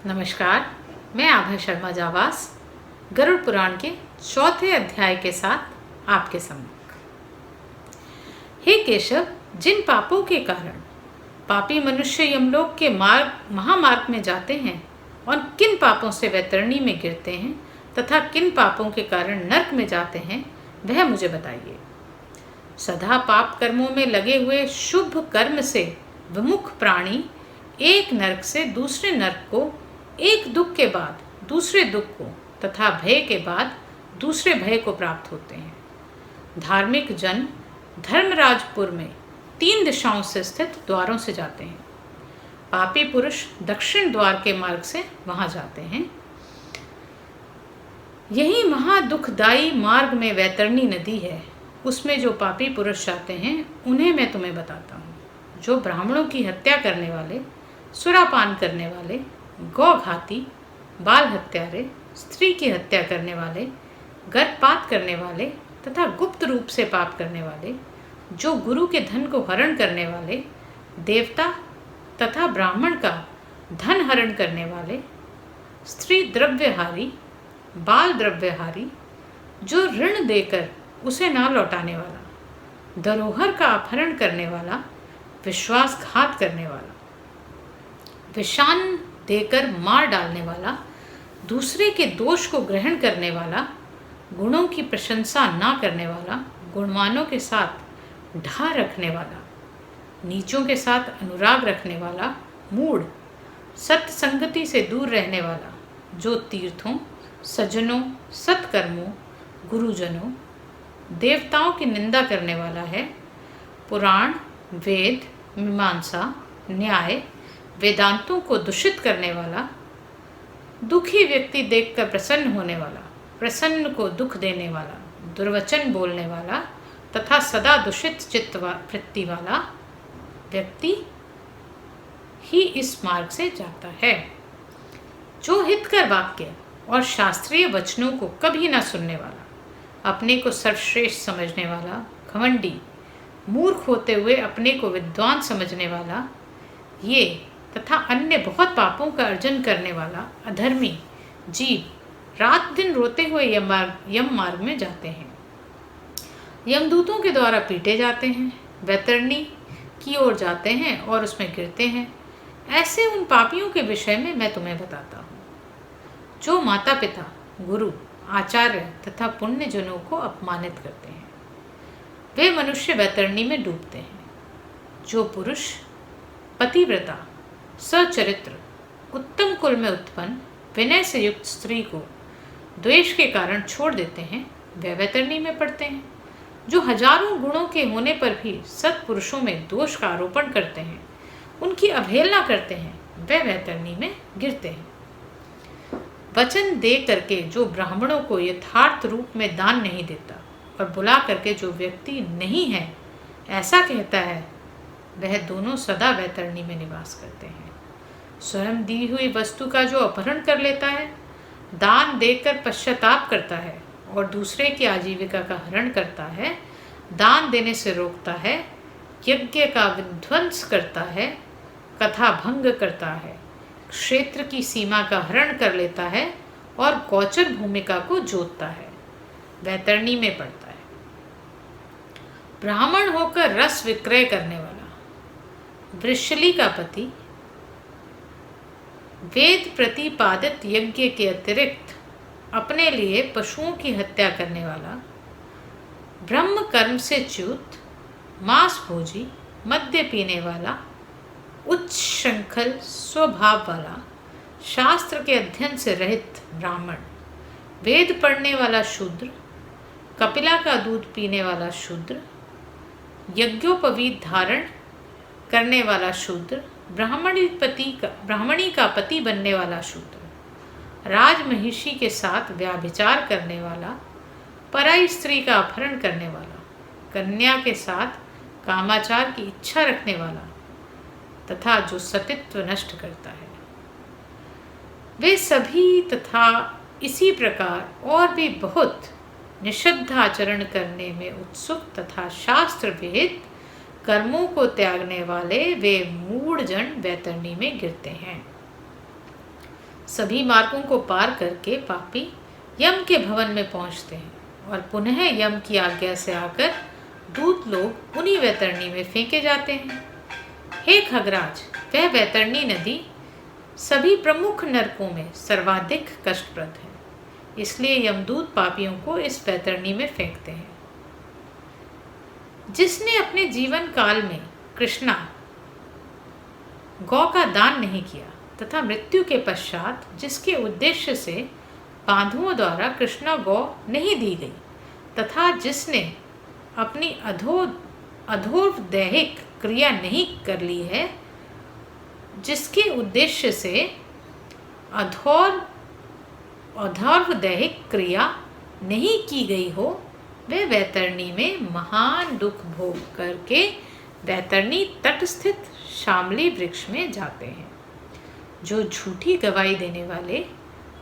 नमस्कार, मैं आभा शर्मा जावास गरुड़ पुराण के चौथे अध्याय के साथ आपके सम्मुख। हे केशव, जिन पापों के कारण पापी मनुष्य यमलोक के महामार्ग में जाते हैं और किन पापों से वैतरणी में गिरते हैं तथा किन पापों के कारण नरक में जाते हैं, वह मुझे बताइए। सदा पाप कर्मों में लगे हुए शुभ कर्म से विमुख प्राणी एक नरक से दूसरे नरक को, एक दुख के बाद दूसरे दुख को तथा भय के बाद दूसरे भय को प्राप्त होते हैं। धार्मिक जन धर्मराजपुर में 3 दिशाओं से स्थित द्वारों से जाते हैं। पापी पुरुष दक्षिण द्वार के मार्ग से वहां जाते हैं। यही महादुखदायी मार्ग में वैतरणी नदी है। उसमें जो पापी पुरुष जाते हैं उन्हें मैं तुम्हें बताता हूँ। जो ब्राह्मणों की हत्या करने वाले, सुरापान करने वाले, गौघाती, बाल हत्यारे, स्त्री की हत्या करने वाले, गर्भपात करने वाले तथा गुप्त रूप से पाप करने वाले, जो गुरु के धन को हरण करने वाले, देवता तथा ब्राह्मण का धन हरण करने वाले, स्त्री द्रव्यहारी, बाल द्रव्यहारी, जो ऋण देकर उसे ना लौटाने वाला, धरोहर का अपहरण करने वाला, विश्वासघात करने वाला, विषान देकर मार डालने वाला, दूसरे के दोष को ग्रहण करने वाला, गुणों की प्रशंसा ना करने वाला, गुणवानों के साथ ढा रखने वाला, नीचों के साथ अनुराग रखने वाला, मूढ़, सत्संगति से दूर रहने वाला, जो तीर्थों, सज्जनों, सत्कर्मों, गुरुजनों, देवताओं की निंदा करने वाला है, पुराण, वेद, मीमांसा, न्याय, वेदांतों को दूषित करने वाला, दुखी व्यक्ति देखकर प्रसन्न होने वाला, प्रसन्न को दुख देने वाला, दुर्वचन बोलने वाला तथा सदा दूषित चित्त वृत्ति वाला व्यक्ति ही इस मार्ग से जाता है। जो हितकर वाक्य और शास्त्रीय वचनों को कभी न सुनने वाला, अपने को सर्वश्रेष्ठ समझने वाला, घमंडी, मूर्ख होते हुए अपने को विद्वान समझने वाला, ये तथा अन्य बहुत पापों का अर्जन करने वाला अधर्मी जीव रात दिन रोते हुए यम मार्ग में जाते हैं। यमदूतों के द्वारा पीटे जाते हैं, वैतरणी की ओर जाते हैं और उसमें गिरते हैं। ऐसे उन पापियों के विषय में मैं तुम्हें बताता हूँ, जो माता पिता, गुरु, आचार्य तथा पुण्यजनों को अपमानित करते हैं। वे मनुष्य वैतरणी में डूबते हैं। जो पुरुष पतिव्रता, सचरित्र, उत्तम कुल में उत्पन्न, विनय से युक्त स्त्री को द्वेष के कारण छोड़ देते हैं, वे वैतरणी में पड़ते हैं। जो हजारों गुणों के होने पर भी सत्पुरुषों में दोष का आरोपण करते हैं, उनकी अवहेलना करते हैं, वे वैतरणी में गिरते हैं। वचन दे करके जो ब्राह्मणों को यथार्थ रूप में दान नहीं देता और बुला करके जो व्यक्ति नहीं है ऐसा कहता है, वह दोनों सदा वैतरणी में निवास करते हैं। स्वयं दी हुई वस्तु का जो अपहरण कर लेता है, दान देकर पश्चाताप करता है और दूसरे की आजीविका का हरण करता है, दान देने से रोकता है, यज्ञ का विध्वंस करता है, कथा भंग करता है, क्षेत्र की सीमा का हरण कर लेता है और गोचर भूमिका को जोतता है, वैतरणी में पड़ता है। ब्राह्मण होकर रस विक्रय करने वाला, वृषली का पति, वेद प्रतिपादित यज्ञ के अतिरिक्त अपने लिए पशुओं की हत्या करने वाला, ब्रह्म कर्म से च्युत, मांस भोजी, मद्य पीने वाला, उच्च श्रृंखल स्वभाव वाला, शास्त्र के अध्ययन से रहित ब्राह्मण, वेद पढ़ने वाला शूद्र, कपिला का दूध पीने वाला शूद्र, यज्ञोपवीत धारण करने वाला शूद्र, ब्राह्मणी का पति बनने वाला शूद्र, राजमहिषी के साथ व्याभिचार करने वाला, पराई स्त्री का अपहरण करने वाला, कन्या के साथ कामाचार की इच्छा रखने वाला तथा जो सतित्व नष्ट करता है, वे सभी तथा इसी प्रकार और भी बहुत निषिद्ध आचरण करने में उत्सुक तथा शास्त्र विहित कर्मों को त्यागने वाले वे मूढ़ जन वैतरणी में गिरते हैं। सभी मार्गों को पार करके पापी यम के भवन में पहुंचते हैं और पुनः यम की आज्ञा से आकर दूत लोग उन्हीं वैतरणी में फेंके जाते हैं। हे खगराज, वह वैतरणी नदी सभी प्रमुख नरकों में सर्वाधिक कष्टप्रद है, इसलिए यमदूत पापियों को इस वैतरणी में फेंकते हैं। जिसने अपने जीवन काल में कृष्णा गौ का दान नहीं किया तथा मृत्यु के पश्चात जिसके उद्देश्य से बांधुओं द्वारा कृष्णा गौ नहीं दी गई तथा जिसने अपनी अधोदैहिक क्रिया नहीं कर ली है, जिसके उद्देश्य से अधोदैहिक क्रिया नहीं की गई हो, वे वैतरणी में महान दुख भोग करके वैतरणी तट स्थित शामली वृक्ष में जाते हैं। जो झूठी गवाही देने वाले,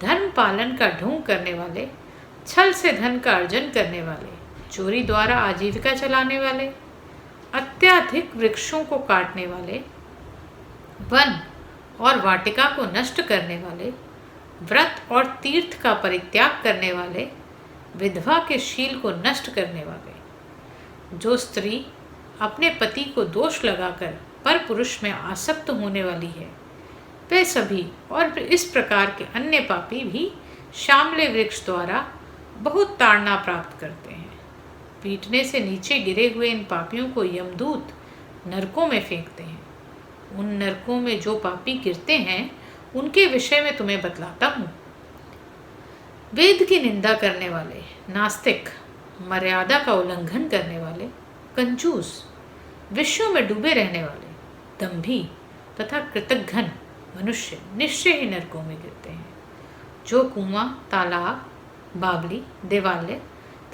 धर्म पालन का ढोंग करने वाले, छल से धन का अर्जन करने वाले, चोरी द्वारा आजीविका चलाने वाले, अत्यधिक वृक्षों को काटने वाले, वन और वाटिका को नष्ट करने वाले, व्रत और तीर्थ का परित्याग करने वाले, विधवा के शील को नष्ट करने वाले, जो स्त्री अपने पति को दोष लगाकर पर पुरुष में आसक्त होने वाली है, वे सभी और इस प्रकार के अन्य पापी भी शामले वृक्ष द्वारा बहुत ताड़ना प्राप्त करते हैं। पीटने से नीचे गिरे हुए इन पापियों को यमदूत नरकों में फेंकते हैं। उन नरकों में जो पापी गिरते हैं उनके विषय में तुम्हें बतलाता हूँ। वेद की निंदा करने वाले, नास्तिक, मर्यादा का उल्लंघन करने वाले, कंजूस, विषयों में डूबे रहने वाले, दंभी तथा कृतघ्न मनुष्य निश्चय ही नरकों में गिरते हैं। जो कुआं, तालाब, बावली, देवालय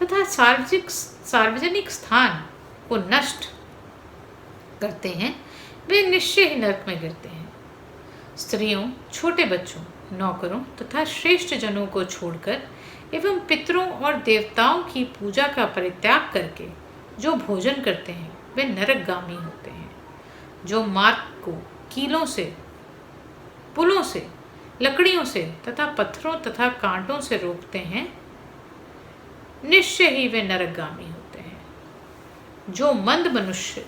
तथा सार्वजनिक स्थान को नष्ट करते हैं, वे निश्चय ही नरक में गिरते हैं। स्त्रियों, छोटे बच्चों, नौकरों तथा श्रेष्ठ जनों को छोड़कर एवं पितरों और देवताओं की पूजा का परित्याग करके जो भोजन करते हैं, वे नरकगामी होते हैं। जो मार्ग को कीलों से, पुलों से, लकड़ियों से तथा पत्थरों तथा कांटों से रोकते हैं, निश्चय ही वे नरकगामी होते हैं। जो मंद मनुष्य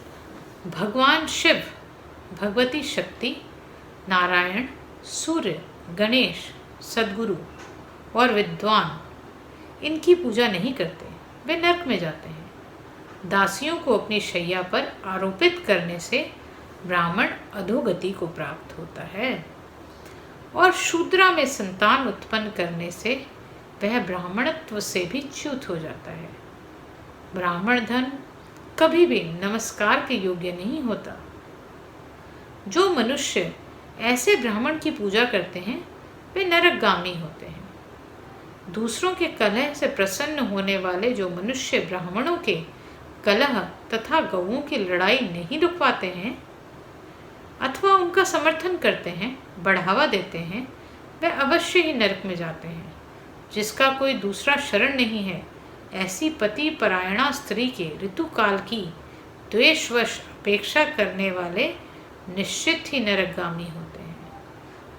भगवान शिव, भगवती शक्ति, नारायण, सूर्य, गणेश, सद्गुरु और विद्वान इनकी पूजा नहीं करते, वे नरक में जाते हैं। दासियों को अपनी शैया पर आरोपित करने से ब्राह्मण अधोगति को प्राप्त होता है और शूद्रा में संतान उत्पन्न करने से वह ब्राह्मणत्व से भी च्युत हो जाता है। ब्राह्मण धन कभी भी नमस्कार के योग्य नहीं होता। जो मनुष्य ऐसे ब्राह्मण की पूजा करते हैं, वे नरकगामी होते हैं। दूसरों के कलह से प्रसन्न होने वाले जो मनुष्य ब्राह्मणों के कलह तथा गौओं की लड़ाई नहीं रुकवाते हैं अथवा उनका समर्थन करते हैं, बढ़ावा देते हैं, वे अवश्य ही नरक में जाते हैं। जिसका कोई दूसरा शरण नहीं है, ऐसी पति परायणा स्त्री के ऋतुकाल की द्वेषवश अपेक्षा करने वाले निश्चित ही नरकगामी होते हैं।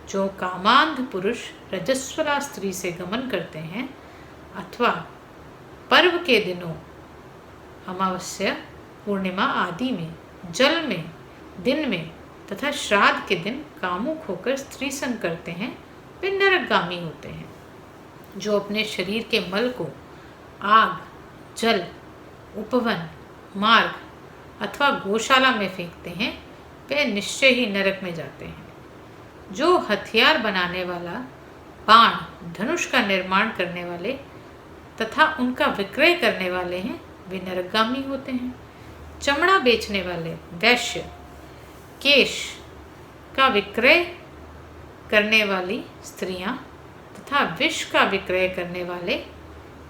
जो कामांध पुरुष रजस्वला स्त्री से गमन करते हैं अथवा पर्व के दिनों अमावस्या, पूर्णिमा आदि में, जल में, दिन में तथा श्राद्ध के दिन कामुक होकर स्त्री संग करते हैं, वे नरकगामी होते हैं। जो अपने शरीर के मल को आग, जल, उपवन, मार्ग अथवा गौशाला में फेंकते हैं, वे निश्चय ही नरक में जाते हैं। जो हथियार बनाने वाला, बाण, धनुष का निर्माण करने वाले तथा उनका विक्रय करने वाले हैं, वे नरकगामी होते हैं। चमड़ा बेचने वाले, वैश्य, केश का विक्रय करने वाली स्त्रियां तथा विष का विक्रय करने वाले,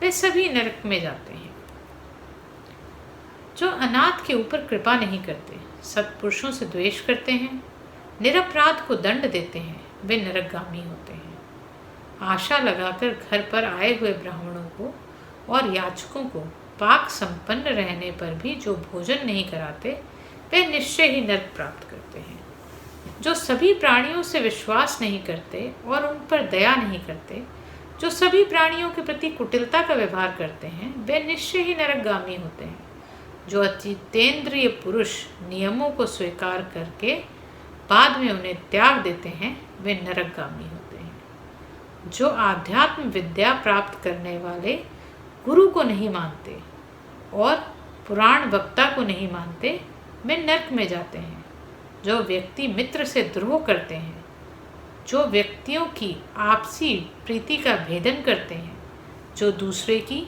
वे सभी नरक में जाते हैं। जो अनाथ के ऊपर कृपा नहीं करते, सत्पुरुषों से द्वेष करते हैं, निरपराध को दंड देते हैं, वे नरकगामी होते हैं। आशा लगाकर घर पर आए हुए ब्राह्मणों को और याचकों को पाक संपन्न रहने पर भी जो भोजन नहीं कराते, वे निश्चय ही नरक प्राप्त करते हैं। जो सभी प्राणियों से विश्वास नहीं करते और उन पर दया नहीं करते, जो सभी प्राणियों के प्रति कुटिलता का व्यवहार करते हैं, वे निश्चय ही नरकगामी होते हैं। जो अतीतेंद्रिय पुरुष नियमों को स्वीकार करके बाद में उन्हें त्याग देते हैं, वे नरकगामी होते हैं। जो आध्यात्म विद्या प्राप्त करने वाले गुरु को नहीं मानते और पुराण वक्ता को नहीं मानते, वे नरक में जाते हैं। जो व्यक्ति मित्र से द्रोह करते हैं, जो व्यक्तियों की आपसी प्रीति का भेदन करते हैं, जो दूसरे की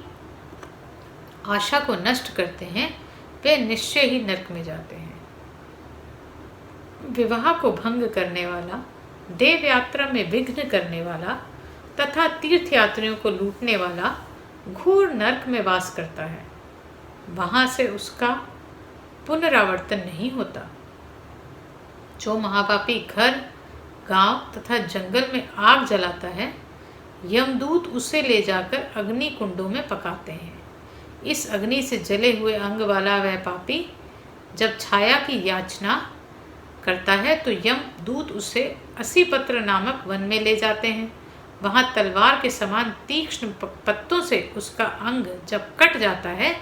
आशा को नष्ट करते हैं, वे निश्चय ही नरक में जाते हैं। विवाह को भंग करने वाला, देव यात्रा में विघ्न करने वाला तथा तीर्थ यात्रियों को लूटने वाला घोर नरक में वास करता है। वहां से उसका पुनरावर्तन नहीं होता। जो महापापी घर, गांव तथा जंगल में आग जलाता है, यमदूत उसे ले जाकर अग्नि कुंडों में पकाते हैं। इस अग्नि से जले हुए अंग वाला वह पापी जब छाया की याचना करता है तो यमदूत उसे असीपत्र नामक वन में ले जाते हैं। वहां तलवार के समान तीक्ष्ण पत्तों से उसका अंग जब कट जाता है,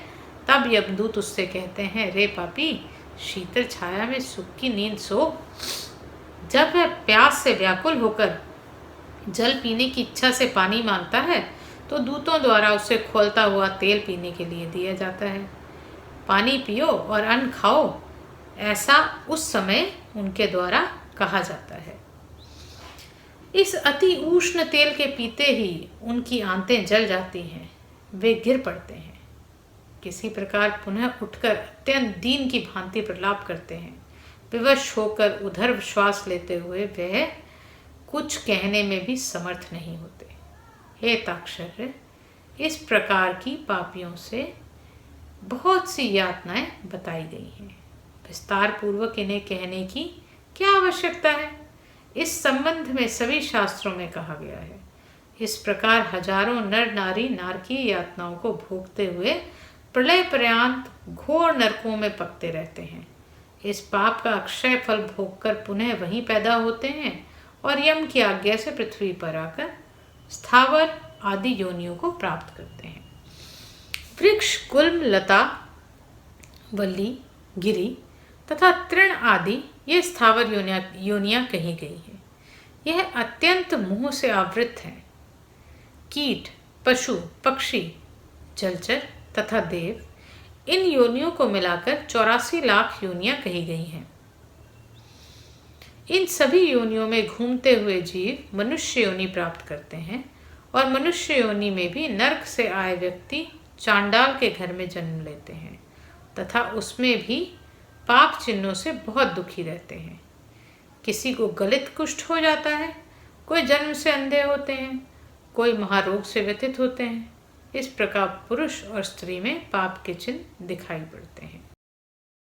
तब यमदूत उससे कहते हैं, रे पापी, शीतल छाया में सुख की नींद सो। जब वह प्यास से व्याकुल होकर जल पीने की इच्छा से पानी मांगता है तो दूतों द्वारा उसे खौलता हुआ तेल पीने के लिए दिया जाता है। पानी पियो और अन्न खाओ, ऐसा उस समय उनके द्वारा कहा जाता है। इस अति उष्ण तेल के पीते ही उनकी आंतें जल जाती हैं, वे गिर पड़ते हैं। किसी प्रकार पुनः उठकर अत्यंत दीन की भांति प्रलाप करते हैं। विवश होकर उधर श्वास लेते हुए वह कुछ कहने में भी समर्थ नहीं होते। हे ताक्षर्य, इस प्रकार की पापियों से बहुत सी यातनाएं बताई गई हैं। विस्तार पूर्वक इन्हें कहने की क्या आवश्यकता है? इस संबंध में सभी शास्त्रों में कहा गया है। इस प्रकार हजारों नर नारी नारकीय यातनाओं को भोगते हुए प्रलय पर्यंत घोर नरकों में पकते रहते हैं। इस पाप का अक्षय फल भोगकर पुनः वहीं पैदा होते हैं और यम की आज्ञा से पृथ्वी पर आकर स्थावर आदि योनियों को प्राप्त करते हैं। वृक्ष, गुल्म, लता, वल्ली, गिरी तथा तृण आदि ये स्थावर योनियां कही गई हैं। यह अत्यंत मोह से आवृत है। कीट, पशु, पक्षी, जलचर तथा देव, इन योनियों को मिलाकर 84 लाख योनियां कही गई हैं। इन सभी योनियों में घूमते हुए जीव मनुष्य योनि प्राप्त करते हैं और मनुष्य योनि में भी नरक से आए व्यक्ति चांडाल के घर में जन्म लेते हैं तथा उसमें भी पाप चिन्हों से बहुत दुखी रहते हैं। किसी को गलित कुष्ठ हो जाता है, कोई जन्म से अंधे होते हैं, कोई महारोग से व्यथित होते हैं। इस प्रकार पुरुष और स्त्री में पाप के चिन्ह दिखाई पड़ते हैं।